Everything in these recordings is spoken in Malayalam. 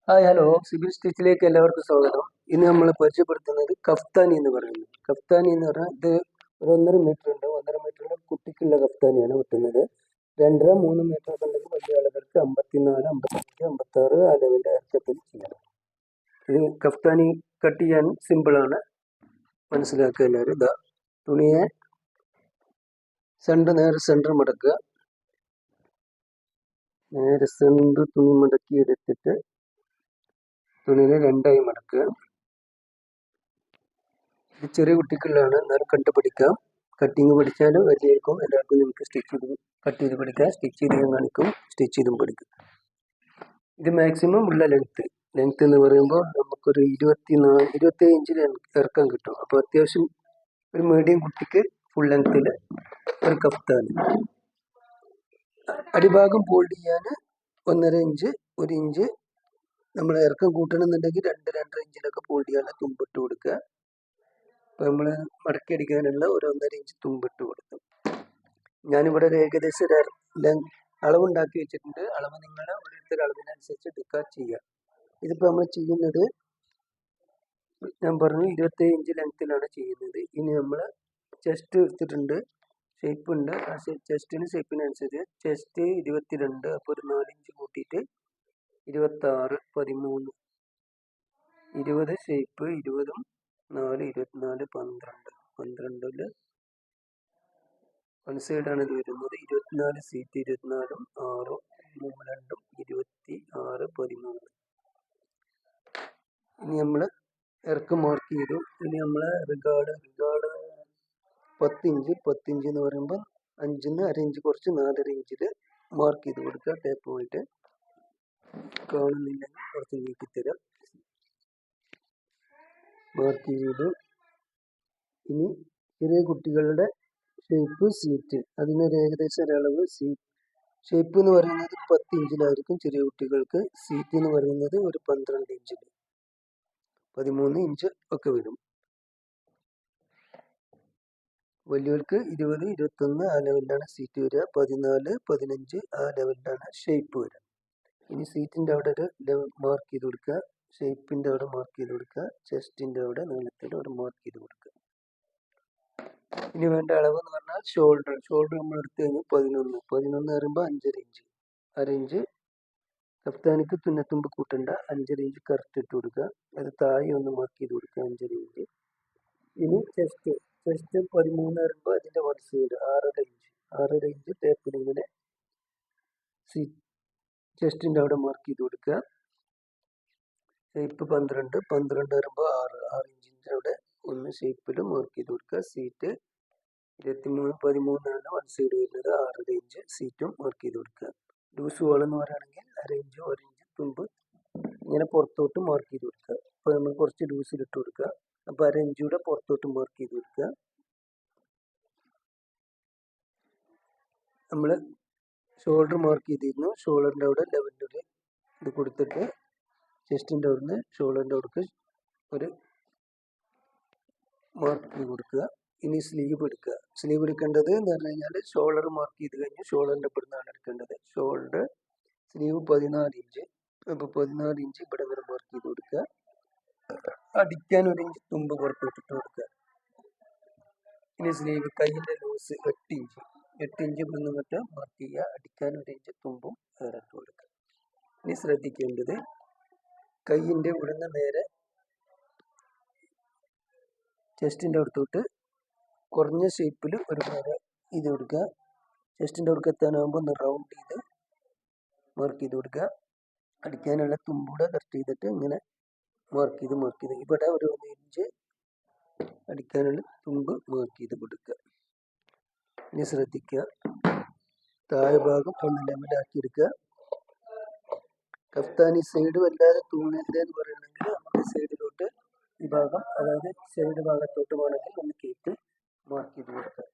ഹായ് ഹലോ സിബിൽ സ്റ്റിച്ചിലേക്ക് എല്ലാവർക്കും സ്വാഗതം. ഇന്ന് നമ്മൾ പരിചയപ്പെടുത്തുന്നത് കഫ്താനി എന്ന് പറയുന്നത്. കഫ്താനി എന്ന് പറഞ്ഞാൽ ഇത് ഒരു 1.5 മീറ്റർ ഉണ്ട്. 1.5 മീറ്ററിന്റെ കുട്ടിക്കുള്ള കഫ്താനിയാണ് വെട്ടുന്നത്. 2-3 മീറ്റർ ഒക്കെ ഉണ്ടെങ്കിൽ വലിയ ആളുകൾക്ക് 54, 55, 56 ആ ലെവലിന്റെ ഇറക്കത്തിൽ ചെയ്യണം. ഇത് കഫ്താനി കട്ട് ചെയ്യാൻ സിമ്പിളാണ്, മനസ്സിലാക്കുക എല്ലാവരും. ഇതാ തുണിയെ നേരെ സെൻറ്റർ മടക്കുക. നേരെ സെൻറ്റർ തുണി മടക്കി എടുത്തിട്ട് തുണിനെ 2ആയി മടക്കുക. ഇത് ചെറിയ കുട്ടിക്കുള്ളതാണ്, എന്നാലും കണ്ട് പഠിക്കാം. കട്ടിങ് പഠിച്ചാലും വലിയവർക്കും എല്ലാവർക്കും നമുക്ക് കട്ട് ചെയ്ത് പഠിക്കാം. സ്റ്റിച്ച് ചെയ്ത് കാണിക്കും, സ്റ്റിച്ച് ചെയ്തും പഠിക്കും. ഇത് മാക്സിമം ഉള്ള ലെങ്ത്ത് എന്ന് പറയുമ്പോൾ നമുക്കൊരു 27 ഇഞ്ചിൽ ഇറക്കം കിട്ടും. അപ്പോൾ അത്യാവശ്യം ഒരു മീഡിയം കുട്ടിക്ക് ഫുൾ ലെങ്ത്തിൽ ഒരു കഫ്താനി. അടിഭാഗം ഫോൾഡ് ചെയ്യാൻ 1.5 ഇഞ്ച്, 1 ഇഞ്ച് നമ്മൾ ഇറക്കം കൂട്ടണമെന്നുണ്ടെങ്കിൽ 2-2.5 ഇഞ്ചിലൊക്കെ ഫോൾഡ് ചെയ്യാനുള്ള തുമ്പിട്ട് കൊടുക്കുക. അപ്പോൾ നമ്മൾ മടക്കി അടിക്കാനുള്ള ഒരു 1.5 ഇഞ്ച് തുമ്പിട്ട് കൊടുക്കും. ഞാനിവിടെ ഒരു ഏകദേശം അളവുണ്ടാക്കി വെച്ചിട്ടുണ്ട്. അളവ് നിങ്ങൾ ഓരോരുത്തർ അളവിനനുസരിച്ച് എടുക്കുക ചെയ്യുക. ഇതിപ്പോൾ നമ്മൾ ചെയ്യുന്നത്, ഞാൻ പറഞ്ഞു 27 ഇഞ്ച് ലെങ്ത്തിലാണ് ചെയ്യുന്നത്. ഇനി നമ്മൾ ചെസ്റ്റ് എടുത്തിട്ടുണ്ട്, ഷേപ്പ് ഉണ്ട്. ആ ചെസ്റ്റിന് ഷേപ്പിനനുസരിച്ച് ചെസ്റ്റ് 22, അപ്പോൾ ഒരു 4 ഇഞ്ച് കൂട്ടിയിട്ട് 26, 13, 20 ഷേപ്പ്, 20ഉം 4, 24, 12. 12ൽ വൺ സൈഡാണ് ഇത് വരുന്നത്. 24 സീറ്റ്, 24ഉം 6ഉം 2ഉം 26, 13. ഇനി നമ്മൾ ഇറക്കം മാർക്ക് ചെയ്തു. ഇനി നമ്മളെ റിഗാർഡ് 10 ഇഞ്ച് എന്ന് പറയുമ്പോൾ 5-ന്ന് 1/2 ഇഞ്ച് കുറച്ച് 4.5 ഇഞ്ചിൽ മാർക്ക് ചെയ്ത് കൊടുക്കുക. ടേപ്പ് പോയിട്ട് കാണുന്നില്ലെങ്കിൽ കുറച്ച് നീക്കിത്തരാം. മാർക്ക് ചെയ്തു. ഇനി ചെറിയ കുട്ടികളുടെ ഷേപ്പ്, സീറ്റ്, അതിനൊരു ഏകദേശം ഒരളവ്. ഷേപ്പ് എന്ന് പറയുന്നത് 10 ഇഞ്ചിലായിരിക്കും ചെറിയ കുട്ടികൾക്ക്. സീറ്റ് എന്ന് പറയുന്നത് ഒരു 12 ഇഞ്ചിൽ, 13 ഇഞ്ച് ഒക്കെ വരും. വലിയവർക്ക് 20, 21 ആ ലെവലിലാണ് സീറ്റ് വരിക. 14, 15 ആ ലെവലിലാണ് ഷേപ്പ് വരിക. ഇനി സീറ്റിൻ്റെ അവിടെ ഒരു മാർക്ക് ചെയ്ത് കൊടുക്കുക, ഷേപ്പിൻ്റെ അവിടെ മാർക്ക് ചെയ്ത് കൊടുക്കുക, ചെസ്റ്റിൻ്റെ അവിടെ നീളത്തിൽ ഒരു മാർക്ക് ചെയ്ത് കൊടുക്കുക. ഇനി വേണ്ട അളവ് എന്ന് പറഞ്ഞാൽ ഷോൾഡർ നമ്മൾ എടുത്തു കഴിഞ്ഞാൽ 11 പറയുമ്പോൾ 5.5 ഇഞ്ച്, 1/2 ഇഞ്ച് കഫ്താനിക്ക് തുന്നത്തുമ്പ് കൂട്ടണ്ട, 5.5 ഇഞ്ച് കറക്റ്റ് ഇട്ട് കൊടുക്കുക. അത് താഴെ ഒന്ന് മാർക്ക് ചെയ്ത് കൊടുക്കുക, 5.5 ഇഞ്ച്. ഇനി ചെസ്റ്റ് 13 പറയുമ്പോൾ അതിൻ്റെ വൺ സൈഡ് 6.5 ഇഞ്ച് ടേപ്പിൽ ഇങ്ങനെ ചെസ്റ്റിൻ്റെ അവിടെ മാർക്ക് ചെയ്ത് കൊടുക്കുക. ഷേപ്പ് 12 വരുമ്പോൾ 6 ഇഞ്ചിൻ്റെ അവിടെ ഒന്ന് ഷേപ്പിൽ മാർക്ക് ചെയ്ത് കൊടുക്കുക. സീറ്റ് 13 വൺ സൈഡ് വരുന്നത്, 6.5 ഇഞ്ച് സീറ്റും മാർക്ക് ചെയ്ത് കൊടുക്കുക. ലൂസ് വാൾ എന്ന് പറയുകയാണെങ്കിൽ 1/2 ഇഞ്ച് 1 ഇഞ്ച് തുമ്പ് ഇങ്ങനെ പുറത്തോട്ട് മാർക്ക് ചെയ്ത് കൊടുക്കുക. അപ്പോൾ നമ്മൾ കുറച്ച് ലൂസിലിട്ട് കൊടുക്കുക. അപ്പോൾ 1/2 ഇഞ്ച് കൂടെ പുറത്തോട്ട് മാർക്ക് ചെയ്ത് കൊടുക്കുക. നമ്മൾ ഷോൾഡർ മാർക്ക് ചെയ്തിരുന്നു. ഷോൾഡറിൻ്റെ അവിടെ ലെവലിൽ ഇത് കൊടുത്തിട്ട് ചെസ്റ്റിൻ്റെ അവിടുന്ന് ഷോൾഡറിൻ്റെ അവിടേക്ക് ഒരു മാർക്ക് കൊടുക്കുക. ഇനി സ്ലീവ് എടുക്കേണ്ടത് എന്ന് പറഞ്ഞു കഴിഞ്ഞാൽ ഷോൾഡർ മാർക്ക് ചെയ്ത് കഴിഞ്ഞ് ഷോൾഡറിൻ്റെ ഇവിടുന്നാണ് എടുക്കേണ്ടത്. Shoulder sleeve 14 inch. അപ്പോൾ 14 ഇഞ്ച് ഇവിടെ വരെ മാർക്ക് ചെയ്ത് കൊടുക്കുക. അടിക്കാൻ 1 ഇഞ്ച് തുമ്പ് പുറത്തോട്ടിട്ട് കൊടുക്കുക. ഇനി സ്ലീവ് കൈയിൻ്റെ ലൂസ് 8 ഇഞ്ച് ഇവിടെ നിന്നിട്ട് മാർക്ക് ചെയ്യുക. അടിക്കാൻ 1 ഇഞ്ച് തുമ്പും വേറെ ഇട്ട് കൊടുക്കുക. ഇനി ശ്രദ്ധിക്കേണ്ടത്, കൈയിൻ്റെ ഇവിടുന്ന് നേരെ ചെസ്റ്റിൻ്റെ അടുത്തോട്ട് കുറഞ്ഞ ഷേപ്പിൽ ഒരു ഇത് കൊടുക്കുക. ചെസ്റ്റിൻ്റെ അടുക്ക് എത്താനാകുമ്പോൾ ഒന്ന് റൗണ്ട് ചെയ്ത് മാർക്ക് ചെയ്ത് കൊടുക്കുക. അടിക്കാനുള്ള തുമ്പൂടെ കട്ട് ചെയ്തിട്ട് ഇങ്ങനെ മാർക്ക് ചെയ്ത് ഇവിടെ ഒരു 1 ഇഞ്ച് അടിക്കാനുള്ള തുമ്പ് മാർക്ക് ചെയ്ത് കൊടുക്കുക. ഇനി ശ്രദ്ധിക്കുക, താഴെ ഭാഗം ഒന്ന് ലെവലാക്കി എടുക്കുക. കഫ്താനി സൈഡ് വല്ലാതെ തൂങ്ങരുതെന്ന് പറയുകയാണെങ്കിൽ നമുക്ക് സൈഡിലോട്ട് ഈ ഭാഗം, അതായത് സൈഡ് ഭാഗത്തോട്ട് വേണമെങ്കിൽ ഒന്ന് കയറ്റി മാർക്ക് ചെയ്ത് കൊടുക്കുക.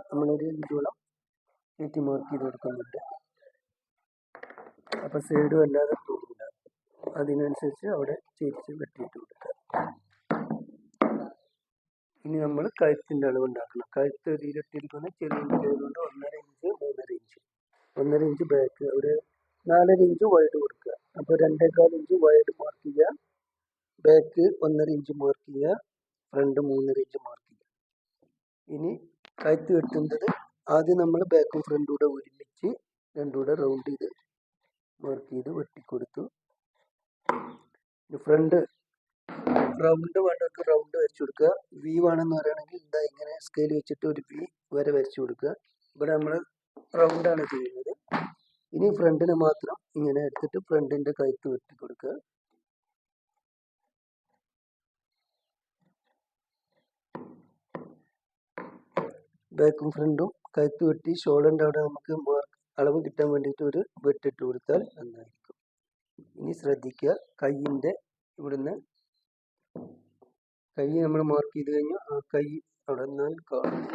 നമ്മളൊരു ഇഞ്ചോളം കയറ്റി മാർക്ക് ചെയ്ത് കൊടുക്കുന്നുണ്ട്. അപ്പോൾ സൈഡ് വല്ലാതെ തൂങ്ങില്ല, അതിനനുസരിച്ച് അവിടെ തിരിച്ച് വെട്ടിയിട്ട് കൊടുക്കുക. ഇനി നമ്മൾ കഴുത്തിൻ്റെ അളവ് ഉണ്ടാക്കണം. കഴുത്ത് ഇതിലിട്ടിരിക്കുന്ന ചെറിയ ഇഞ്ചുകൊണ്ട് 1.5 ഇഞ്ച് 3.5 ഇഞ്ച് ബാക്ക്, ഒരു 4.5 ഇഞ്ച് വൈഡ് കൊടുക്കുക. അപ്പോൾ 2.25 ഇഞ്ച് വൈഡ് മാർക്ക് ചെയ്യുക, ബാക്ക് 1.5 ഇഞ്ച് മാർക്ക് ചെയ്യുക, ഫ്രണ്ട് 3.5 ഇഞ്ച് മാർക്ക് ചെയ്യുക. ഇനി കഴുത്ത് വെട്ടുന്നത് ആദ്യം നമ്മൾ ബാക്കും ഫ്രണ്ടും കൂടെ ഒരുമിച്ച് രണ്ടും കൂടെ റൗണ്ട് ചെയ്ത് മാർക്ക് ചെയ്ത് വെട്ടിക്കൊടുത്തു. ഫ്രണ്ട് റൗണ്ട് വേണ്ടവർക്ക് റൗണ്ട് വരച്ചു കൊടുക്കുക. വി വേണമെന്ന് പറയുകയാണെങ്കിൽ ഇതാ ഇങ്ങനെ സ്കെയിൽ വെച്ചിട്ട് ഒരു വി വരെ വരച്ചു കൊടുക്കുക. ഇവിടെ നമ്മൾ റൗണ്ടാണ് ചെയ്യുന്നത്. ഇനി ഫ്രണ്ടിന് മാത്രം ഇങ്ങനെ എടുത്തിട്ട് ഫ്രണ്ടിന്റെ കഴുത്ത് വെട്ടി കൊടുക്കുക. ബാക്കും ഫ്രണ്ടും കഴുത്ത് വെട്ടി ഷോൾഡറിന്റെ അവിടെ നമുക്ക് അളവ് കിട്ടാൻ വേണ്ടിയിട്ട് ഒരു വെട്ടിട്ട് കൊടുത്താൽ നന്നായിരിക്കും. ഇനി ശ്രദ്ധിക്കുക, കൈയിന്റെ ഇവിടുന്ന് കൈ നമ്മൾ മാർക്ക് ചെയ്ത് കഴിഞ്ഞാൽ ആ കൈ അവിടെ നിന്നാൽ കാണും.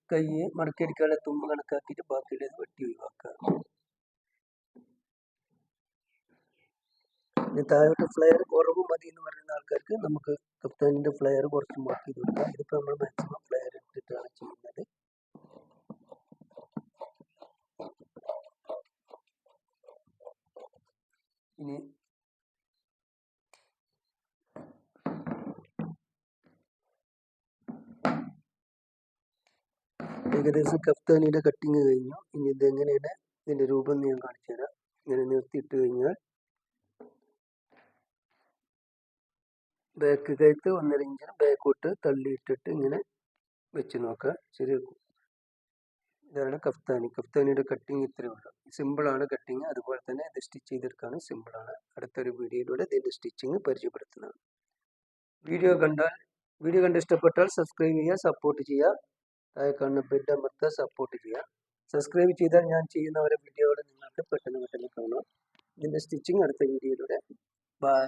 കൈ മടക്കിയടിക്കാനുള്ള തുമ്പ് കണക്കാക്കിയിട്ട് ബാക്കിയുള്ളത് വെട്ടി ഒഴിവാക്കുക. ഇനി താഴോട്ട് ഫ്ലെയർ കുറവ് മതി എന്ന് പറയുന്ന ആൾക്കാർക്ക് നമുക്ക് കഫ്താനിന്റെ ഫ്ലെയർ കുറച്ച് മാർക്ക് ചെയ്ത് കൊടുക്കാം. ഇതിപ്പോൾ നമ്മൾ മാക്സിമം ഫ്ലെയർ ഇട്ടിട്ടാണ് ചെയ്യുന്നത്. ഇനി ഏകദേശം കഫ്താനിയുടെ കട്ടിങ് കഴിഞ്ഞു. ഇനി ഇതെങ്ങനെയാണ് ഇതിന്റെ രൂപം ഞാൻ കാണിച്ചു തരാം. ഇങ്ങനെ നിർത്തിയിട്ട് കഴിഞ്ഞാൽ ബാക്ക് കഴുത്ത് 1.5 ഇഞ്ചിന് ബാക്കോട്ട് തള്ളിയിട്ടിട്ട് ഇങ്ങനെ വെച്ച് നോക്കുക. ശരി, ഇതാണ് കഫ്താനി. കഫ്താനിയുടെ കട്ടിങ് ഇത്രയേ ഉള്ളൂ. സിമ്പിളാണ് കട്ടിങ്. അതുപോലെ തന്നെ ഇത് സ്റ്റിച്ച് ചെയ്തെടുക്കാനും സിമ്പിളാണ്. അടുത്തൊരു വീഡിയോയിലൂടെ ഇതിന്റെ സ്റ്റിച്ചിങ് പരിചയപ്പെടുത്തുന്നതാണ്. വീഡിയോ കണ്ട് ഇഷ്ടപ്പെട്ടാൽ സബ്സ്ക്രൈബ് ചെയ്യുക, സപ്പോർട്ട് ചെയ്യുക. താഴെ കാണുന്ന ബെൽ അമർത്തുക, സപ്പോർട്ട് ചെയ്യുക. സബ്സ്ക്രൈബ് ചെയ്താൽ ഞാൻ ചെയ്യുന്ന ഓരോ വീഡിയോകൾ നിങ്ങൾക്ക് പെട്ടെന്ന് കാണാം. ഇതിന്റെ സ്റ്റിച്ചിങ് അടുത്ത വീഡിയോയിലൂടെ. ബൈ.